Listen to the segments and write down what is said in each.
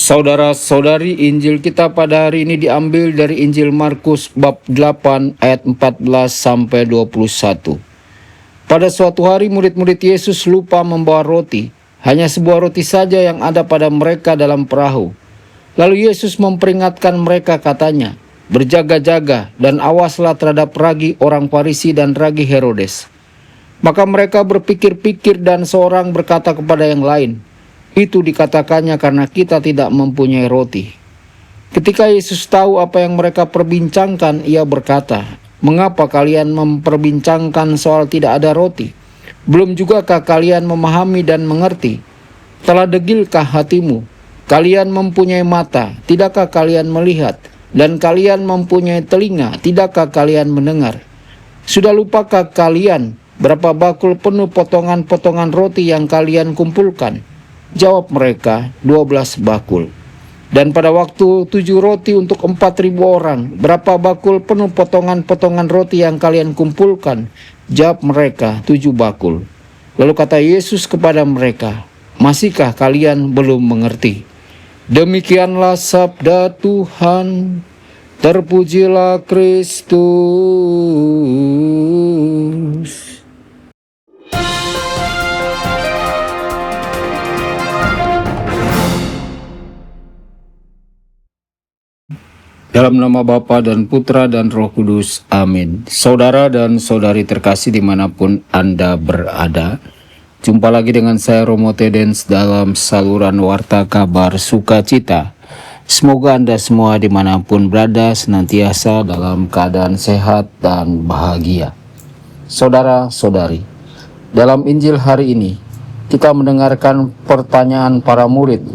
Saudara-saudari, Injil kita pada hari ini diambil dari Injil Markus bab 8 ayat 14 sampai 21. Pada suatu hari murid-murid Yesus lupa membawa roti, hanya sebuah roti saja yang ada pada mereka dalam perahu. Lalu Yesus memperingatkan mereka, katanya, "Berjaga-jaga dan awaslah terhadap ragi orang Farisi dan ragi Herodes." Maka mereka berpikir-pikir dan seorang berkata kepada yang lain, "Itu dikatakannya karena kita tidak mempunyai roti." Ketika Yesus tahu apa yang mereka perbincangkan, ia berkata, "Mengapa kalian memperbincangkan soal tidak ada roti? Belum jugakah kalian memahami dan mengerti? Telah degilkah hatimu? Kalian mempunyai mata, tidakkah kalian melihat? Dan kalian mempunyai telinga, tidakkah kalian mendengar? Sudah lupakah kalian berapa bakul penuh potongan-potongan roti yang kalian kumpulkan?" Jawab mereka, 12 bakul. "Dan pada waktu 7 roti untuk 4.000 orang, berapa bakul penuh potongan-potongan roti yang kalian kumpulkan?" Jawab mereka, 7 bakul. Lalu kata Yesus kepada mereka, "Masihkah kalian belum mengerti?" Demikianlah sabda Tuhan. Terpujilah Kristus. Dalam nama Bapa dan Putra dan Roh Kudus. Amin. Saudara dan saudari terkasih dimanapun Anda berada, jumpa lagi dengan saya Romo Tedens dalam saluran Warta Kabar Sukacita. Semoga Anda semua dimanapun berada senantiasa dalam keadaan sehat dan bahagia. Saudara-saudari, dalam Injil hari ini kita mendengarkan pertanyaan para murid,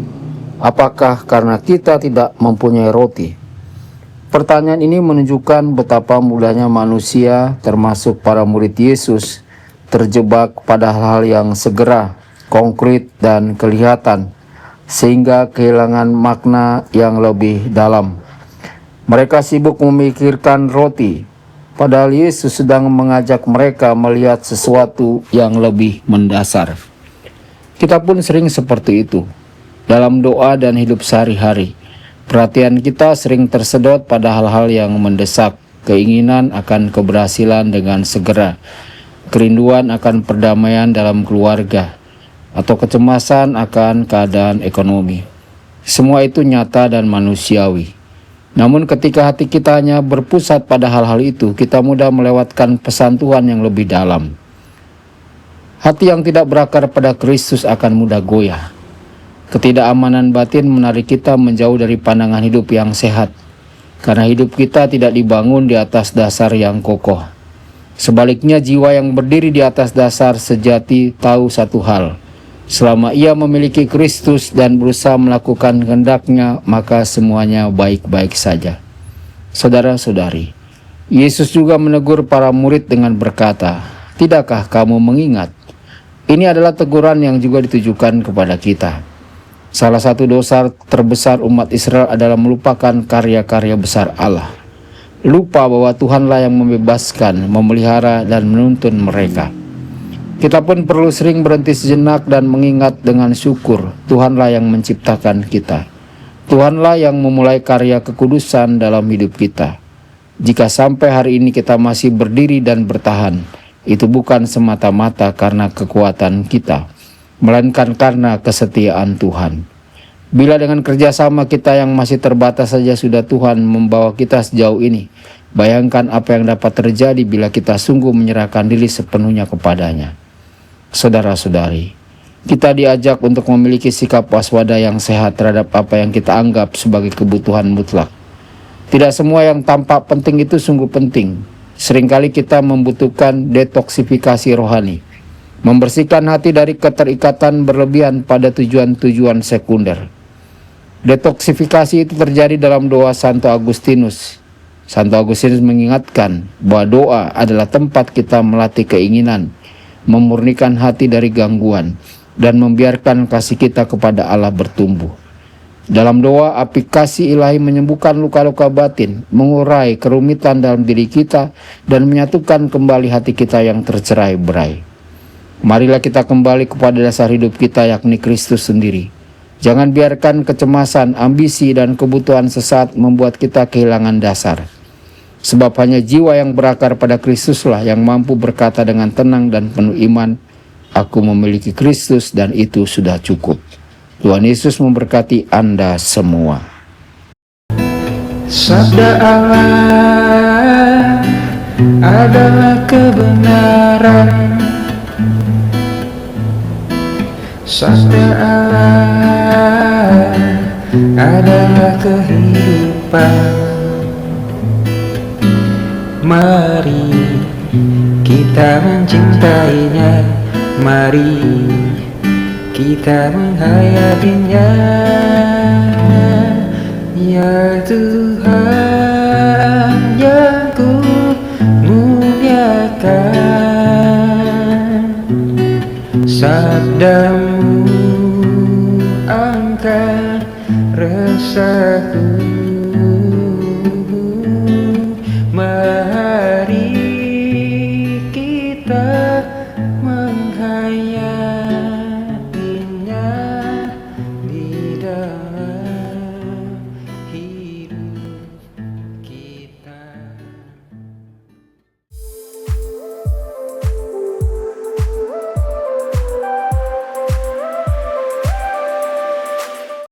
apakah karena kita tidak mempunyai roti? Pertanyaan ini menunjukkan betapa mudahnya manusia, termasuk para murid Yesus, terjebak pada hal yang segera, konkret, dan kelihatan, sehingga kehilangan makna yang lebih dalam. Mereka sibuk memikirkan roti, padahal Yesus sedang mengajak mereka melihat sesuatu yang lebih mendasar. Kita pun sering seperti itu dalam doa dan hidup sehari-hari. Perhatian kita sering tersedot pada hal-hal yang mendesak, keinginan akan keberhasilan dengan segera, kerinduan akan perdamaian dalam keluarga, atau kecemasan akan keadaan ekonomi. Semua itu nyata dan manusiawi. Namun ketika hati kita hanya berpusat pada hal-hal itu, kita mudah melewatkan pesan Tuhan yang lebih dalam. Hati yang tidak berakar pada Kristus akan mudah goyah. Ketidakamanan batin menarik kita menjauh dari pandangan hidup yang sehat, karena hidup kita tidak dibangun di atas dasar yang kokoh. Sebaliknya, jiwa yang berdiri di atas dasar sejati tahu satu hal: selama ia memiliki Kristus dan berusaha melakukan kehendak-Nya, maka semuanya baik-baik saja. Saudara-saudari, Yesus juga menegur para murid dengan berkata, "Tidakkah kamu mengingat?" Ini adalah teguran yang juga ditujukan kepada kita. Salah satu dosa terbesar umat Israel adalah melupakan karya-karya besar Allah. Lupa bahwa Tuhanlah yang membebaskan, memelihara, dan menuntun mereka. Kita pun perlu sering berhenti sejenak dan mengingat dengan syukur, Tuhanlah yang menciptakan kita. Tuhanlah yang memulai karya kekudusan dalam hidup kita. Jika sampai hari ini kita masih berdiri dan bertahan, itu bukan semata-mata karena kekuatan kita, melainkan karena kesetiaan Tuhan. Bila dengan kerjasama kita yang masih terbatas saja sudah Tuhan membawa kita sejauh ini, bayangkan apa yang dapat terjadi bila kita sungguh menyerahkan diri sepenuhnya kepadanya. Saudara-saudari, kita diajak untuk memiliki sikap waspada yang sehat terhadap apa yang kita anggap sebagai kebutuhan mutlak. Tidak semua yang tampak penting itu sungguh penting. Seringkali kita membutuhkan detoksifikasi rohani, membersihkan hati dari keterikatan berlebihan pada tujuan-tujuan sekunder. Detoksifikasi itu terjadi dalam doa Santo Agustinus. Santo Agustinus mengingatkan bahwa doa adalah tempat kita melatih keinginan, memurnikan hati dari gangguan, dan membiarkan kasih kita kepada Allah bertumbuh. Dalam doa, api kasih ilahi menyembuhkan luka-luka batin, mengurai kerumitan dalam diri kita, dan menyatukan kembali hati kita yang tercerai-berai. Marilah kita kembali kepada dasar hidup kita, yakni Kristus sendiri. Jangan biarkan kecemasan, ambisi, dan kebutuhan sesaat membuat kita kehilangan dasar. Sebab hanya jiwa yang berakar pada Kristuslah yang mampu berkata dengan tenang dan penuh iman, "Aku memiliki Kristus dan itu sudah cukup." Tuhan Yesus memberkati Anda semua. Sabda Allah adalah kebenaran. Sabda Allah adalah kehidupan. Mari kita mencintainya, mari kita menghayatinya. Ya Tuhan yang ku muliakan, sabdamu angkat resahku. Mari kita menghayati